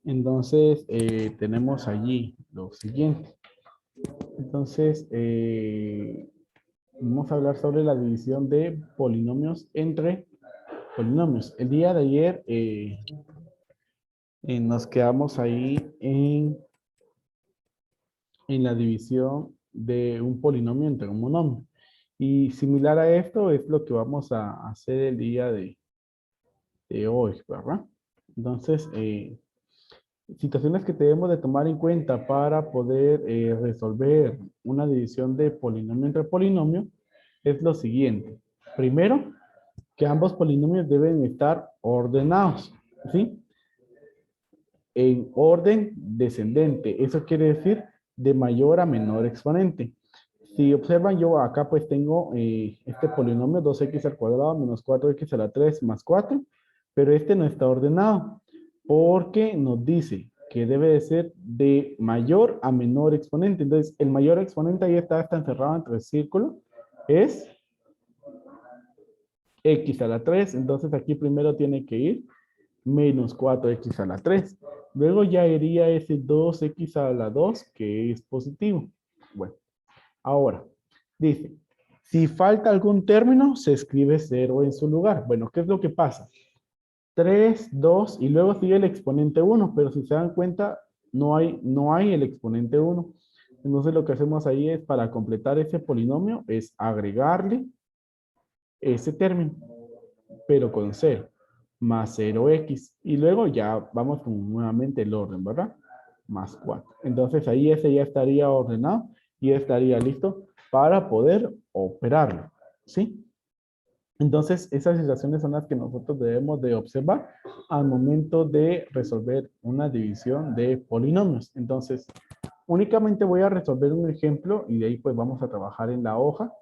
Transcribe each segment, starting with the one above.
Entonces, tenemos allí lo siguiente. Entonces, vamos a hablar sobre la división de polinomios entre polinomios. El día de ayer nos quedamos ahí en la división de un polinomio entre un monomio. Y similar a esto es lo que vamos a hacer el día de hoy, ¿verdad? Entonces, situaciones que debemos de tomar en cuenta para poder resolver una división de polinomio entre polinomio es lo siguiente. Primero, que ambos polinomios deben estar ordenados, ¿sí? En orden descendente. Eso quiere decir de mayor a menor exponente. Si observan, yo acá pues tengo este polinomio 2x al cuadrado menos 4x a la 3 más 4, pero este no está ordenado porque nos dice que debe de ser de mayor a menor exponente. Entonces, el mayor exponente ahí está encerrado entre el círculo, es x a la 3. Entonces, aquí primero tiene que ir menos 4x a la 3. Luego ya iría ese 2x a la 2, que es positivo. Bueno, ahora, dice, si falta algún término, se escribe 0 en su lugar. Bueno, ¿qué es lo que pasa? 3, 2 y luego sigue el exponente 1, pero si se dan cuenta, no hay el exponente 1. Entonces lo que hacemos ahí es, para completar ese polinomio, es agregarle ese término, pero con 0, más 0x. Y luego ya vamos con nuevamente el orden, ¿verdad? Más 4. Entonces ahí ese ya estaría ordenado y estaría listo para poder operarlo, ¿sí? Entonces, esas situaciones son las que nosotros debemos de observar al momento de resolver una división de polinomios. Entonces, únicamente voy a resolver un ejemplo y de ahí pues vamos a trabajar en la hoja.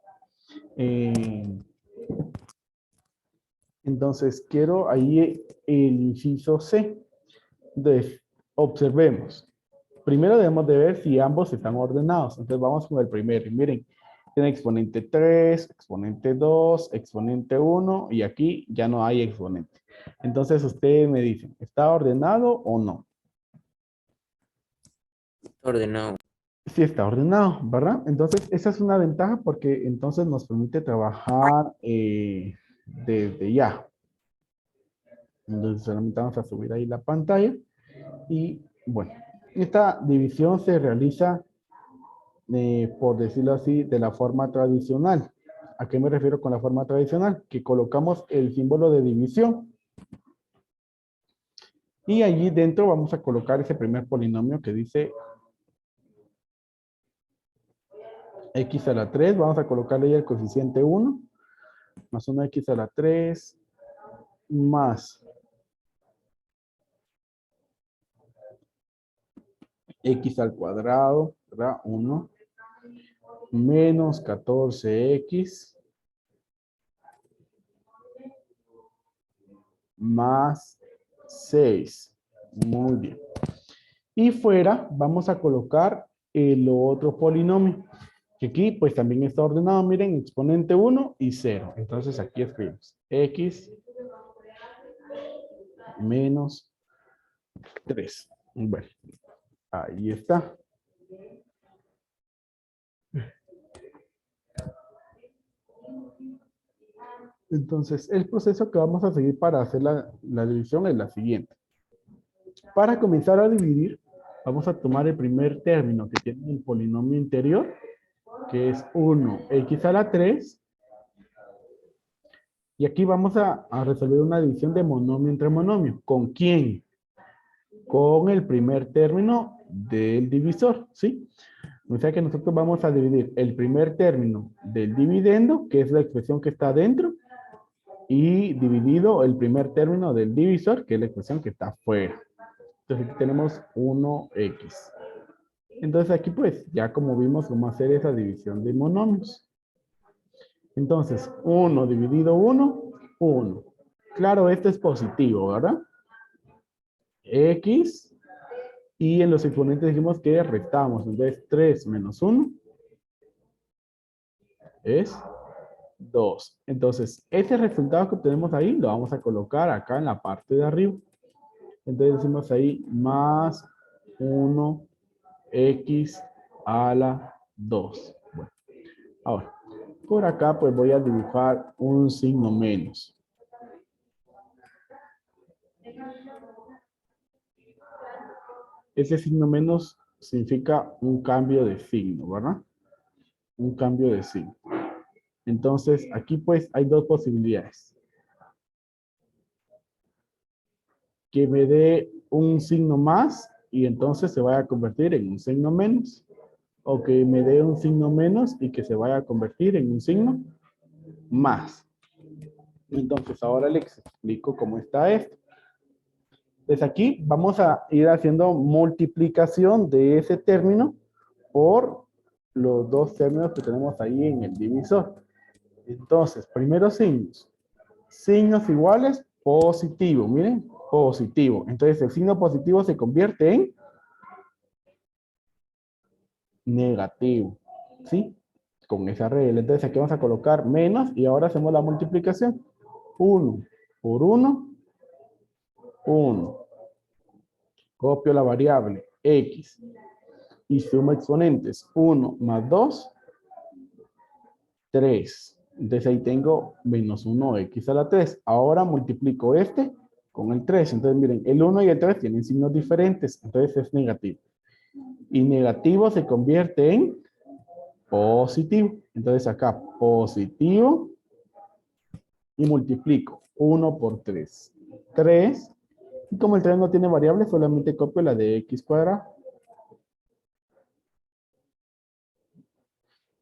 Entonces, quiero ahí el inciso C. Entonces, observemos. Primero debemos de ver si ambos están ordenados. Entonces, vamos con el primero. Y miren, tiene exponente 3, exponente 2, exponente 1 y aquí ya no hay exponente. Entonces, ustedes me dicen, ¿está ordenado o no? Ordenado. Sí está ordenado, ¿verdad? Entonces, esa es una ventaja porque entonces nos permite trabajar desde ya. Entonces, solamente vamos a subir ahí la pantalla. Y bueno, esta división se realiza, por decirlo así, de la forma tradicional. ¿A qué me refiero con la forma tradicional? Que colocamos el símbolo de división y allí dentro vamos a colocar ese primer polinomio que dice x a la 3. Vamos a colocarle ahí el coeficiente 1 más 1x a la 3 más x al cuadrado, ¿verdad? 1 menos 14x más 6. Muy bien. Y fuera vamos a colocar el otro polinomio, que aquí pues también está ordenado, miren, exponente 1 y 0. Entonces aquí escribimos x menos 3. Bueno, ahí está. Entonces, el proceso que vamos a seguir para hacer la división es la siguiente. Para comenzar a dividir, vamos a tomar el primer término que tiene el polinomio interior, que es 1x a la 3. Y aquí vamos a resolver una división de monomio entre monomio. ¿Con quién? Con el primer término del divisor, ¿sí? O sea que nosotros vamos a dividir el primer término del dividendo, que es la expresión que está dentro, y dividido el primer término del divisor, que es la expresión que está afuera. Entonces aquí tenemos 1x. Entonces aquí pues, ya como vimos cómo hacer esa división de monomios. Entonces, 1 dividido 1, 1. Claro, esto es positivo, ¿verdad? X. Y en los exponentes dijimos que restamos. Entonces, 3 menos 1 es 2. Entonces, ese resultado que obtenemos ahí lo vamos a colocar acá en la parte de arriba. Entonces decimos ahí más 1x a la 2. Bueno, ahora, por acá pues voy a dibujar un signo menos. Ese signo menos significa un cambio de signo, ¿verdad? Un cambio de signo. Entonces, aquí pues hay dos posibilidades. Que me dé un signo más y entonces se vaya a convertir en un signo menos. O que me dé un signo menos y que se vaya a convertir en un signo más. Entonces, ahora les explico cómo está esto. Desde aquí vamos a ir haciendo multiplicación de ese término por los dos términos que tenemos ahí en el divisor. Entonces, primero signos. Signos iguales, positivo. Miren, positivo. Entonces, el signo positivo se convierte en negativo. ¿Sí? Con esa regla. Entonces, aquí vamos a colocar menos y ahora hacemos la multiplicación. 1 por 1, 1. Copio la variable x y sumo exponentes. 1 más 2, 3. Entonces ahí tengo menos 1x a la 3. Ahora multiplico este con el 3. Entonces miren, el 1 y el 3 tienen signos diferentes. Entonces es negativo. Y negativo se convierte en positivo. Entonces acá positivo y multiplico 1 por 3. 3. Y como el 3 no tiene variable, solamente copio la de x cuadrado.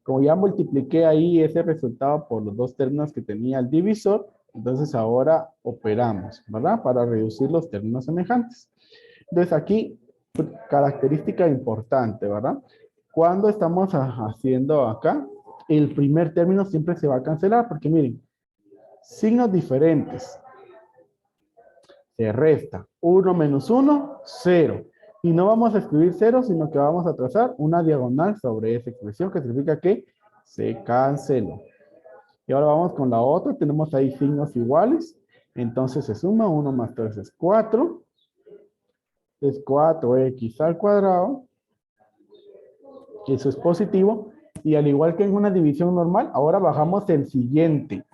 Como ya multipliqué ahí ese resultado por los dos términos que tenía el divisor, entonces ahora operamos, ¿verdad? Para reducir los términos semejantes. Entonces aquí, característica importante, ¿verdad? Cuando estamos haciendo acá, el primer término siempre se va a cancelar, porque miren, signos diferentes. Se resta 1 menos 1, 0. Y no vamos a escribir 0, sino que vamos a trazar una diagonal sobre esa expresión, que significa que se canceló. Y ahora vamos con la otra. Tenemos ahí signos iguales. Entonces se suma 1 más 3 es 4. Es 4x al cuadrado. Eso es positivo. Y al igual que en una división normal, ahora bajamos el siguiente.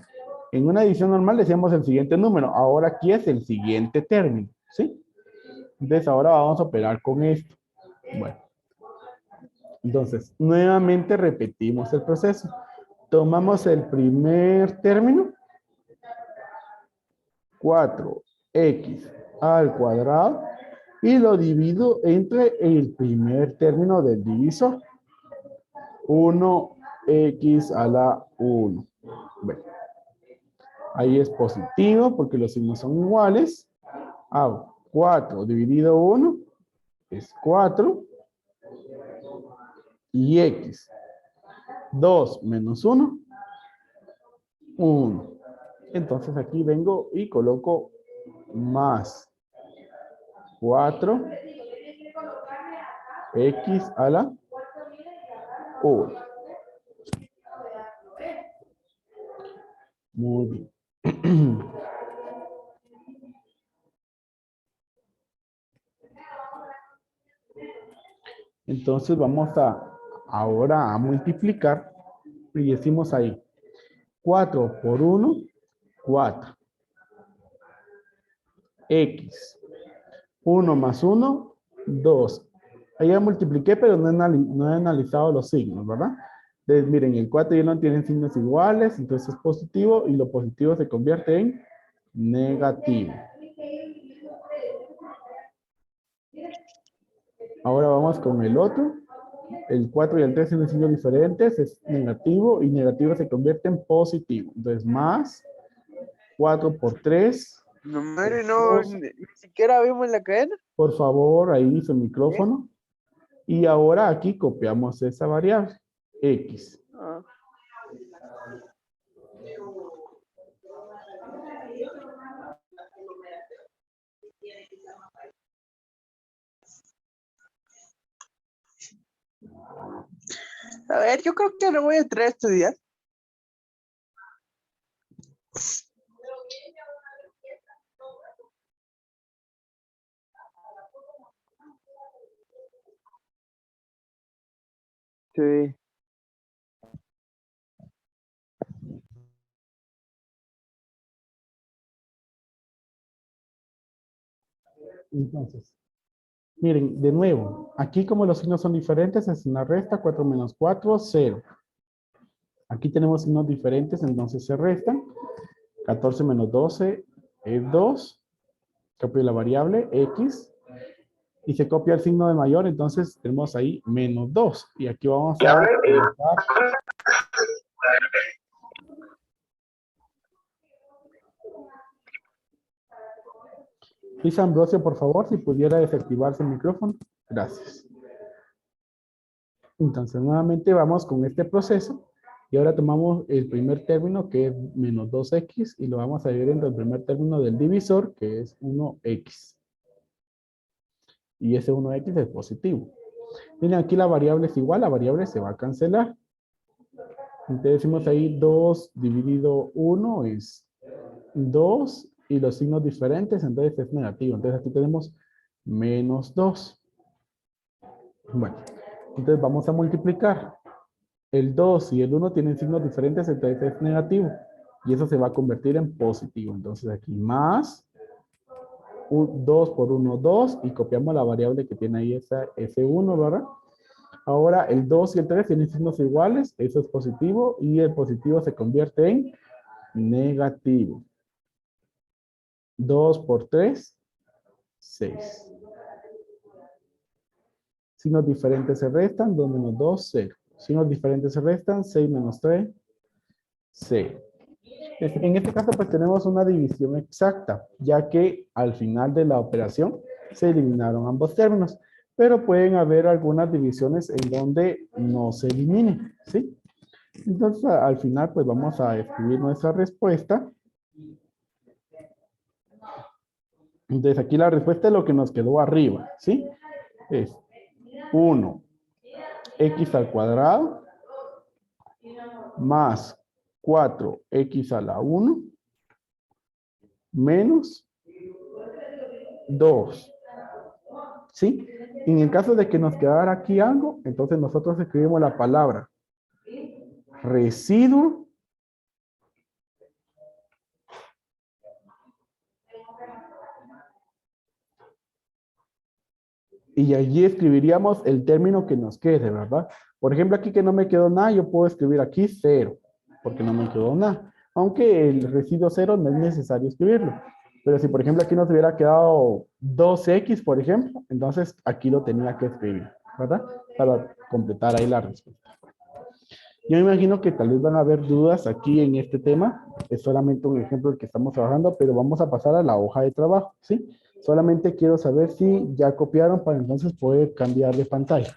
En una división normal decíamos el siguiente número. Ahora aquí es el siguiente término. ¿Sí? Entonces ahora vamos a operar con esto. Bueno. Entonces, nuevamente repetimos el proceso. Tomamos el primer término. 4x al cuadrado. Y lo divido entre el primer término del divisor. 1x a la 1. Bueno. Ahí es positivo porque los signos son iguales. Hago 4 dividido 1 es 4. Y x. 2 menos 1. 1. Entonces aquí vengo y coloco más 4 x a la 1. Muy bien. Entonces vamos ahora a multiplicar y decimos ahí 4 por 1, 4. X. 1 más 1, 2. Ahí ya multipliqué, pero no he analizado los signos, ¿verdad? Entonces, miren, el 4 y el 1 tienen signos iguales, entonces es positivo y lo positivo se convierte en negativo. Ahora vamos con el otro. El 4 y el 3 tienen signos diferentes, es negativo y negativo se convierte en positivo. Entonces, más 4 por 3. No, madre, no, ni siquiera vimos la cadena. Por favor, ahí su ¿Eh? micrófono. Y ahora aquí copiamos esa variable, x. Ah. A ver, yo creo que lo voy a entrar a estudiar. Sí. Entonces, miren, de nuevo, aquí como los signos son diferentes, es una resta, 4 menos 4, 0. Aquí tenemos signos diferentes, entonces se restan. 14 menos 12 es 2. Copio la variable X. Y se copia el signo de mayor, entonces tenemos ahí menos 2. Y aquí vamos a colocar. Luis Ambrosio, por favor, si pudiera desactivarse el micrófono. Gracias. Entonces, nuevamente vamos con este proceso. Y ahora tomamos el primer término, que es menos 2x, y lo vamos a dividir entre el primer término del divisor, que es 1x. Y ese 1x es positivo. Miren, aquí la variable es igual, la variable se va a cancelar. Entonces decimos ahí 2 dividido 1 es 2, y los signos diferentes, entonces es negativo. Entonces aquí tenemos menos 2. Bueno, entonces vamos a multiplicar. El 2 y el 1 tienen signos diferentes, entonces es negativo. Y eso se va a convertir en positivo. Entonces aquí más 2 por 1, 2. Y copiamos la variable que tiene ahí ese 1, ¿verdad? Ahora el 2 y el 3 tienen signos iguales. Eso es positivo. Y el positivo se convierte en negativo. 2 por 3, 6. Signos diferentes se restan. 2 menos 2, 0. Signos diferentes se restan. 6 menos 3, 0. En este caso, pues tenemos una división exacta, ya que al final de la operación se eliminaron ambos términos, pero pueden haber algunas divisiones en donde no se eliminen, ¿sí? Entonces, al final, pues vamos a escribir nuestra respuesta. Entonces, aquí la respuesta es lo que nos quedó arriba, ¿sí? Es 1x al cuadrado más 4x a la 1 menos 2. ¿Sí? En el caso de que nos quedara aquí algo, entonces nosotros escribimos la palabra residuo y allí escribiríamos el término que nos quede, ¿verdad? Por ejemplo, aquí que no me quedó nada, yo puedo escribir aquí 0, porque no me quedó nada. Aunque el residuo 0 no es necesario escribirlo. Pero si, por ejemplo, aquí nos hubiera quedado 2x, por ejemplo, entonces aquí lo tenía que escribir, ¿verdad? Para completar ahí la respuesta. Yo me imagino que tal vez van a haber dudas aquí en este tema. Es solamente un ejemplo del que estamos trabajando, pero vamos a pasar a la hoja de trabajo, ¿sí? Solamente quiero saber si ya copiaron para entonces poder cambiar de pantalla.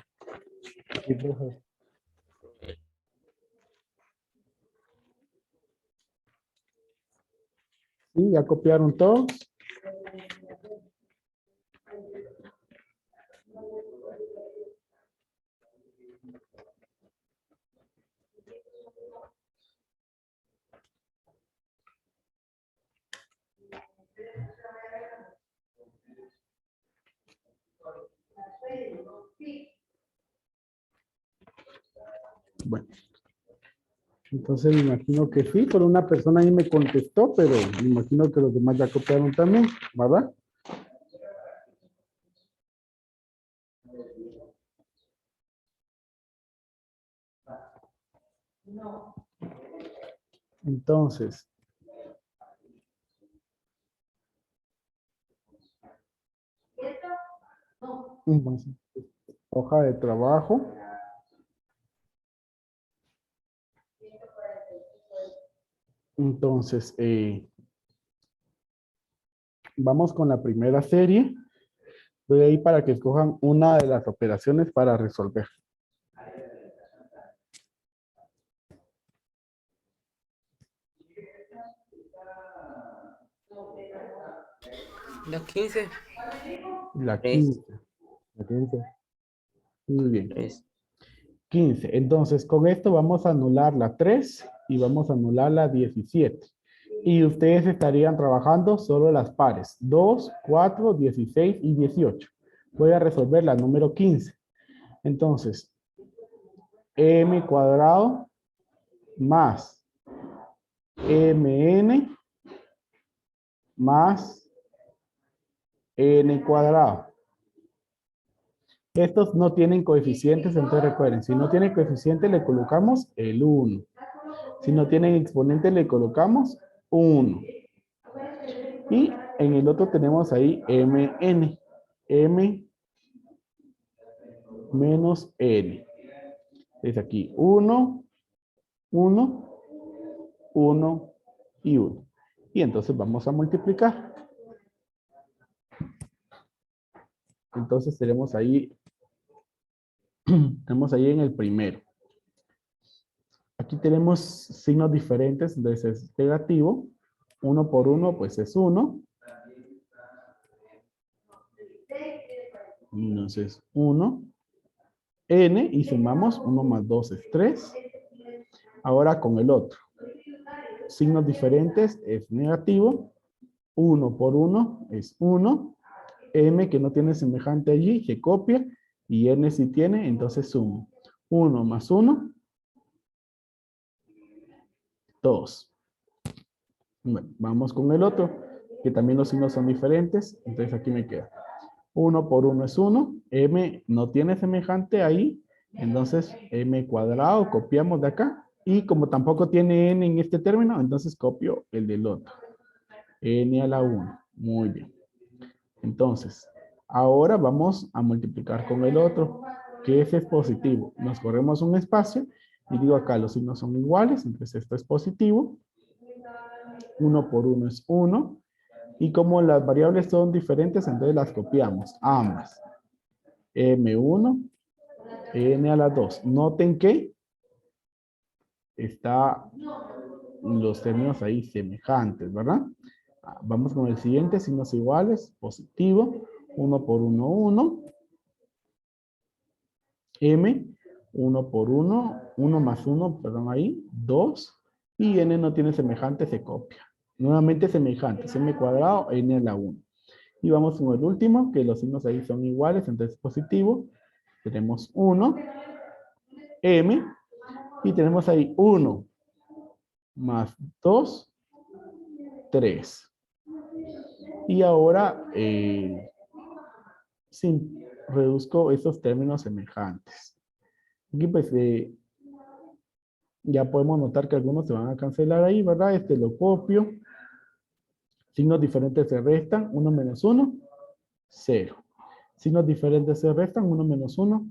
¿Sí? ¿Ya copiaron todos? Bueno. Entonces me imagino que sí, pero una persona ahí me contestó, pero me imagino que los demás ya copiaron también, ¿verdad? Entonces, hoja de trabajo. Entonces, vamos con la primera serie. Doy ahí para que escojan una de las operaciones para resolver. La 15. La 3. 15. La 15. Muy bien. 3. 15. Entonces, con esto vamos a anular la 3 y vamos a anular la 17. Y ustedes estarían trabajando solo las pares 2, 4, 16 y 18. Voy a resolver la número 15. Entonces, m cuadrado más mn más n cuadrado. Estos no tienen coeficientes, entonces recuerden, si no tiene coeficiente le colocamos el 1. Si no tienen exponente le colocamos 1. Y en el otro tenemos ahí mn. M menos n. Es aquí 1, 1, 1 y 1. Y entonces vamos a multiplicar. Entonces tenemos ahí en el primero. Aquí tenemos signos diferentes, entonces es negativo. 1 por 1 pues es 1. Entonces 1. N y sumamos 1 más 2 es 3. Ahora con el otro. Signos diferentes es negativo. 1 por 1 es 1. M que no tiene semejante allí se copia. Y N si tiene, entonces sumo. 1 más 1. 2. Bueno, vamos con el otro. Que también los signos son diferentes. Entonces aquí me queda. 1 por 1 es 1. M no tiene semejante ahí. Entonces M cuadrado copiamos de acá. Y como tampoco tiene N en este término, entonces copio el del otro. N a la 1. Muy bien. Entonces, ahora vamos a multiplicar con el otro, que ese es positivo. Nos corremos un espacio y digo acá los signos son iguales, entonces esto es positivo. 1 por 1 es 1. Y como las variables son diferentes, entonces las copiamos, ambas. M1, N a la 2. Noten que está los términos ahí semejantes, ¿verdad? Vamos con el siguiente, signos iguales, positivo. 1 por 1, 1. M, 1 por 1, 1 más 1, perdón ahí, 2. Y N no tiene semejante, se copia. Nuevamente semejantes, M cuadrado, N a la 1. Y vamos con el último, que los signos ahí son iguales, entonces positivo. Tenemos 1, M, y tenemos ahí 1 más 2, 3. Y ahora, reduzco esos términos semejantes. Aquí pues ya podemos notar que algunos se van a cancelar ahí, ¿verdad? Este lo copio. Signos diferentes se restan. 1 menos 1, 0. Signos diferentes se restan. 1 menos 1,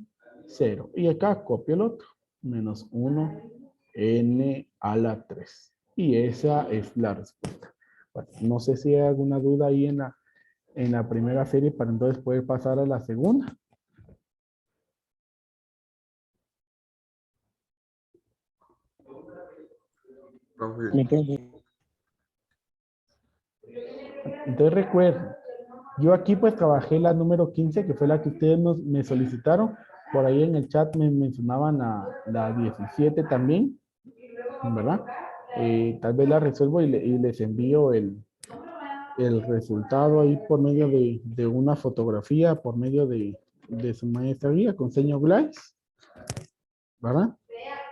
0. Y acá copio el otro. Menos 1, n a la 3. Y esa es la respuesta. Bueno, no sé si hay alguna duda ahí en la primera serie para entonces poder pasar a la segunda. Entonces recuerden, yo aquí pues trabajé la número 15, que fue la que ustedes me solicitaron. Por ahí en el chat me mencionaban la 17 también, ¿verdad? Tal vez la resuelvo y les envío el resultado ahí por medio de una fotografía, por medio de su maestra guía con seño Glass, ¿verdad?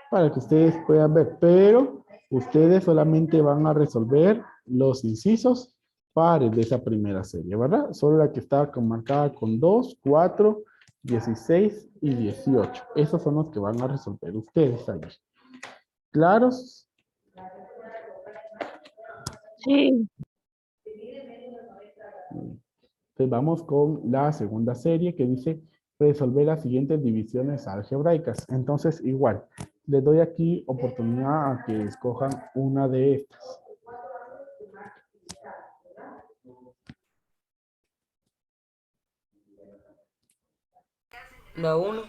Para que ustedes puedan ver, pero ustedes solamente van a resolver los incisos pares de esa primera serie, ¿verdad? Solo la que está marcada con 2, 4, 16 y 18. Esos son los que van a resolver ustedes allí. ¿Claros? Sí. Entonces vamos con la segunda serie que dice resolver las siguientes divisiones algebraicas. Entonces igual, les doy aquí oportunidad a que escojan una de estas. La 1.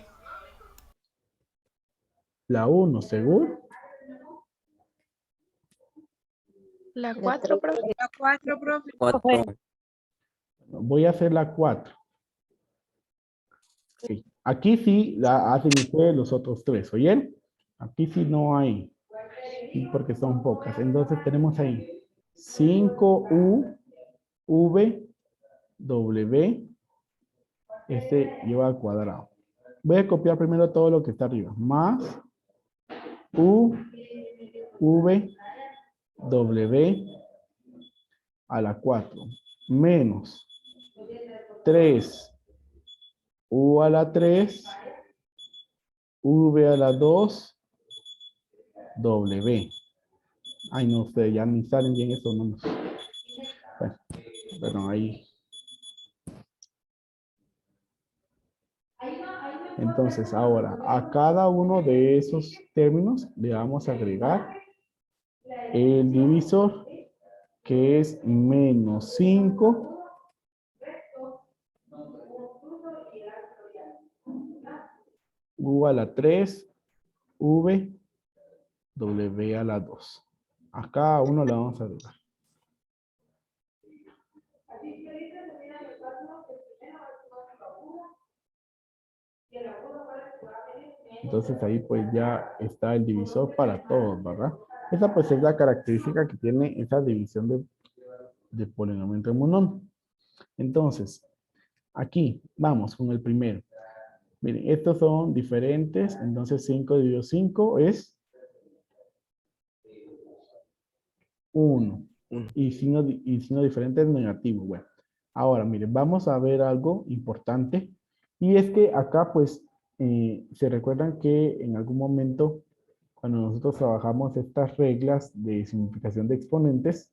La 1, ¿seguro? La 4, profe. La 4, profe. 4. Voy a hacer la 4. Okay. Aquí sí la hacen ustedes los otros tres, ¿oyeron? Aquí sí no hay, porque son pocas. Entonces tenemos ahí 5U, V, W, este lleva al cuadrado. Voy a copiar primero todo lo que está arriba. Más U, V, W a la 4 menos 3 U a la 3 V a la 2 W. Ay, no sé, ya ni salen bien estos números. Bueno, perdón, ahí. Entonces, ahora, a cada uno de esos términos le vamos a agregar el divisor, que es menos 5 U a la 3, V, W a la 2. A cada uno le vamos a agregar. Entonces ahí pues ya está el divisor para todos, ¿verdad? Esa pues es la característica que tiene esa división de polinomio entre monomio. Entonces, aquí vamos con el primero. Miren, estos son diferentes, entonces 5 dividido 5 es 1. Y signo diferente es negativo. Bueno, ahora miren, vamos a ver algo importante. Y es que acá pues se recuerdan que en algún momento cuando nosotros trabajamos estas reglas de simplificación de exponentes,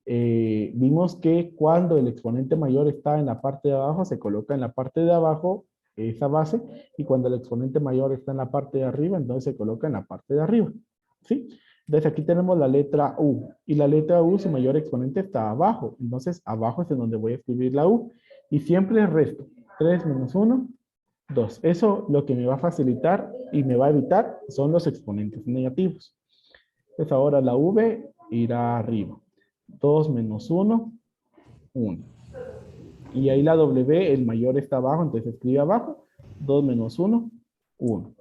vimos que cuando el exponente mayor está en la parte de abajo, se coloca en la parte de abajo esa base, y cuando el exponente mayor está en la parte de arriba, entonces se coloca en la parte de arriba. ¿Sí? Entonces aquí tenemos la letra U, y la letra U, su mayor exponente está abajo, entonces abajo es en donde voy a escribir la U, y siempre resto 3 menos 1, 2. Eso lo que me va a facilitar y me va a evitar son los exponentes negativos. Entonces ahora la V irá arriba. 2 menos 1, 1. Y ahí la W, el mayor está abajo, entonces escribe abajo. 2 menos 1, 1.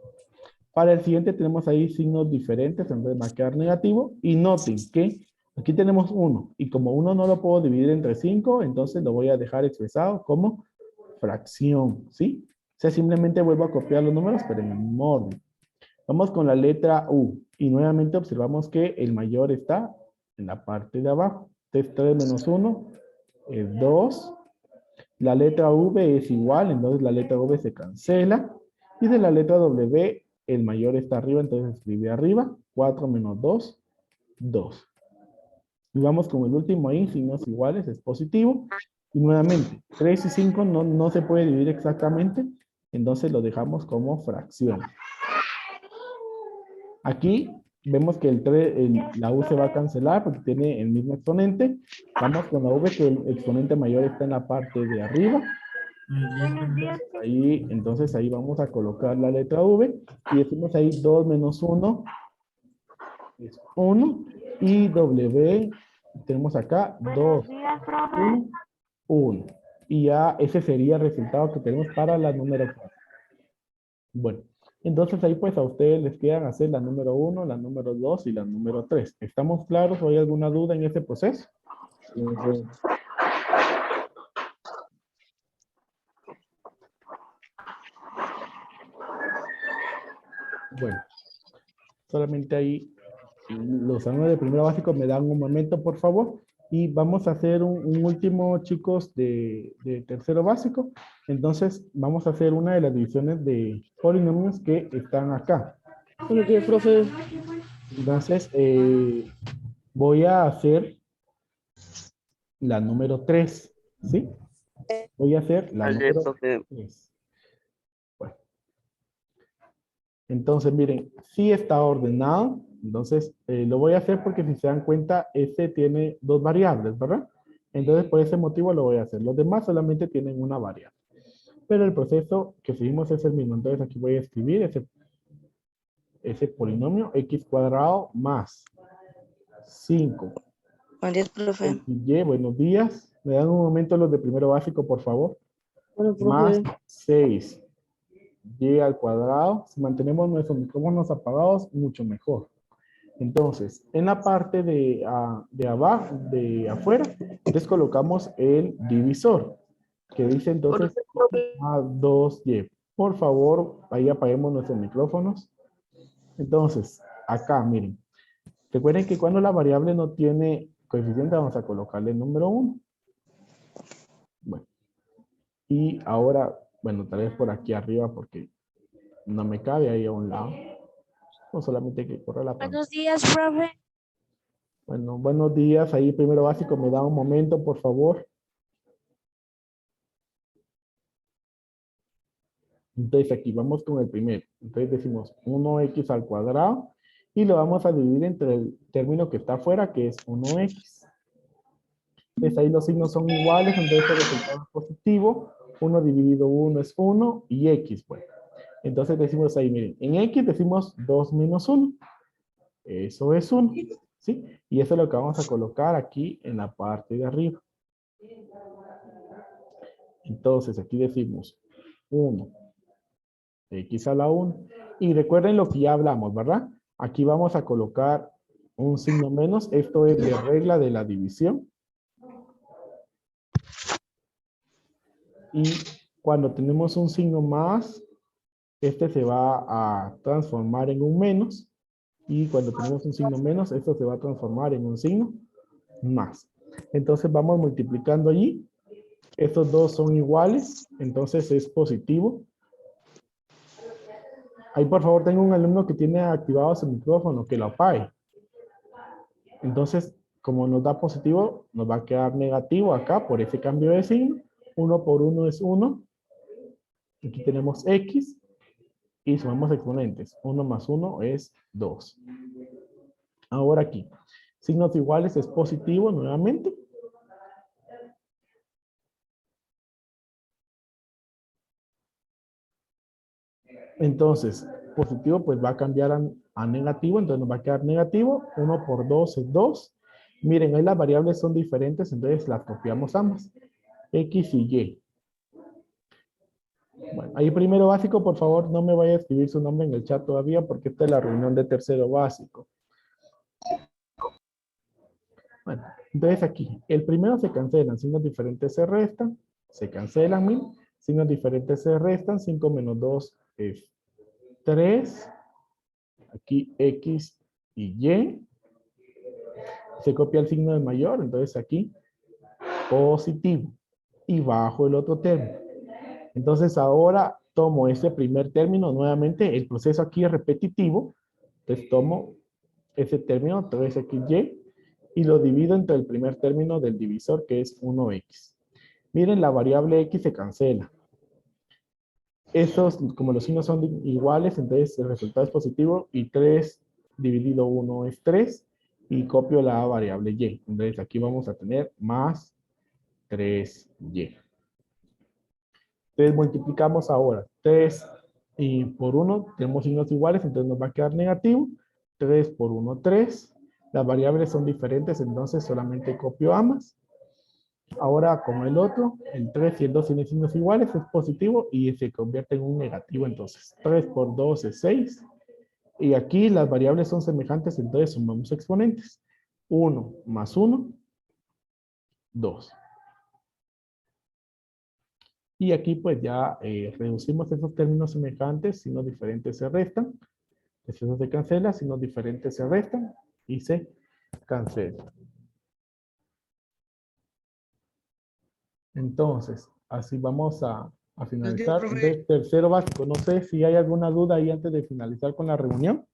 Para el siguiente tenemos ahí signos diferentes, entonces va a quedar negativo. Y noten que aquí tenemos 1. Y como 1 no lo puedo dividir entre 5, entonces lo voy a dejar expresado como fracción, ¿sí? O sea, simplemente vuelvo a copiar los números, pero en el mismo orden. Vamos con la letra U. Y nuevamente observamos que el mayor está en la parte de abajo. Entonces 3 menos 1 es 2. La letra V es igual, entonces la letra V se cancela. Y de la letra W, el mayor está arriba, entonces escribe arriba. 4 menos 2, 2. Y vamos con el último ahí, signos iguales, es positivo. Y nuevamente, 3 y 5 no se puede dividir exactamente, entonces lo dejamos como fracción. Aquí vemos que la U se va a cancelar porque tiene el mismo exponente. Vamos con la V, que el exponente mayor está en la parte de arriba. Entonces ahí vamos a colocar la letra V y decimos ahí 2 menos 1 es 1. Y W tenemos acá 2, 1, 1. Y ya ese sería el resultado que tenemos para la número 4. Bueno, entonces ahí pues a ustedes les quedan hacer la número 1, la número 2 y la número 3. ¿Estamos claros o hay alguna duda en este proceso? Bueno, solamente ahí los alumnos de primero básico me dan un momento, por favor. Y vamos a hacer un último, chicos, de tercero básico. Entonces, vamos a hacer una de las divisiones de polinomios que están acá. Profe. Entonces, voy a hacer la número 3, ¿sí? Voy a hacer la número 3. Bueno. Entonces, miren, sí está ordenado. Entonces, lo voy a hacer porque si se dan cuenta, este tiene 2 variables, ¿verdad? Entonces, por ese motivo lo voy a hacer. Los demás solamente tienen una variable. Pero el proceso que seguimos es el mismo. Entonces, aquí voy a escribir ese polinomio x cuadrado más 5. Buenos días, profe. Y, buenos días. Me dan un momento los de primero básico, por favor. Bueno, profe. Más 6. Y al cuadrado. Si mantenemos nuestros micrófonos apagados, mucho mejor. Entonces, en la parte de abajo, de afuera, entonces colocamos el divisor, que dice entonces a 2y. Por favor, ahí apaguemos nuestros micrófonos. Entonces, acá, miren. Recuerden que cuando la variable no tiene coeficiente, vamos a colocarle el número 1. Bueno. Y ahora, bueno, tal vez por aquí arriba, porque no me cabe ahí a un lado. No solamente hay que correr la pantalla. Buenos días, profe. Bueno, buenos días. Ahí primero básico, me da un momento, por favor. Entonces aquí vamos con el primero. Entonces decimos 1x al cuadrado y lo vamos a dividir entre el término que está afuera, que es 1x. Entonces ahí los signos son iguales, entonces el resultado es positivo. 1 dividido 1 es 1 y x, bueno. Entonces decimos ahí, miren, en x decimos 2 menos 1. Eso es 1, ¿sí? Y eso es lo que vamos a colocar aquí en la parte de arriba. Entonces aquí decimos 1. X a la 1. Y recuerden lo que ya hablamos, ¿verdad? Aquí vamos a colocar un signo menos. Esto es de regla de la división. Y cuando tenemos un signo más, este se va a transformar en un menos. Y cuando tenemos un signo menos, esto se va a transformar en un signo más. Entonces vamos multiplicando allí. Estos dos son iguales, entonces es positivo. Ahí por favor tengo un alumno que tiene activado su micrófono, que lo apague. Entonces, como nos da positivo, nos va a quedar negativo acá por ese cambio de signo. 1 por 1 es 1. Aquí tenemos x y sumamos exponentes. 1 más 1 es 2. Ahora aquí, signos iguales es positivo nuevamente. Entonces, positivo pues va a cambiar a negativo, entonces nos va a quedar negativo. 1 por 2 es 2. Miren, ahí las variables son diferentes, entonces las copiamos ambas. X y Y. Bueno, ahí primero básico, por favor, no me vaya a escribir su nombre en el chat todavía porque esta es la reunión de tercero básico. Bueno, entonces aquí, el primero se cancelan, signos diferentes se restan, se cancelan, miren, signos diferentes se restan, 5 menos 2 es 3, aquí X y Y, se copia el signo de mayor, entonces aquí positivo, y bajo el otro término. Entonces ahora tomo ese primer término, nuevamente el proceso aquí es repetitivo, entonces tomo ese término, 3xy, y lo divido entre el primer término del divisor, que es 1x. Miren, la variable x se cancela. Esos, como los signos son iguales, entonces el resultado es positivo, y 3 dividido 1 es 3, y copio la variable y. Entonces aquí vamos a tener más 3y. Entonces multiplicamos ahora 3 y por 1, tenemos signos iguales, entonces nos va a quedar negativo. 3 por 1, 3. Las variables son diferentes, entonces solamente copio ambas. Ahora con el otro, el 3 y el 2 tienen signos iguales, es positivo y se convierte en un negativo. Entonces 3 por 2 es 6. Y aquí las variables son semejantes, entonces sumamos exponentes. 1 más 1, 2. Y aquí pues ya reducimos esos términos semejantes, signos diferentes se restan. Eso se cancela, signos diferentes se restan y se cancela. Entonces, así vamos a finalizar. Entonces, tercero básico. No sé si hay alguna duda ahí antes de finalizar con la reunión.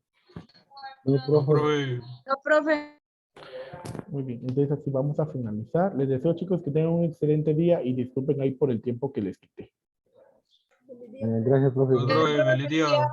No, profe. No, profe. Muy bien, entonces así vamos a finalizar. Les deseo, chicos, que tengan un excelente día y disculpen ahí por el tiempo que les quité. Gracias, profe. Feliz día.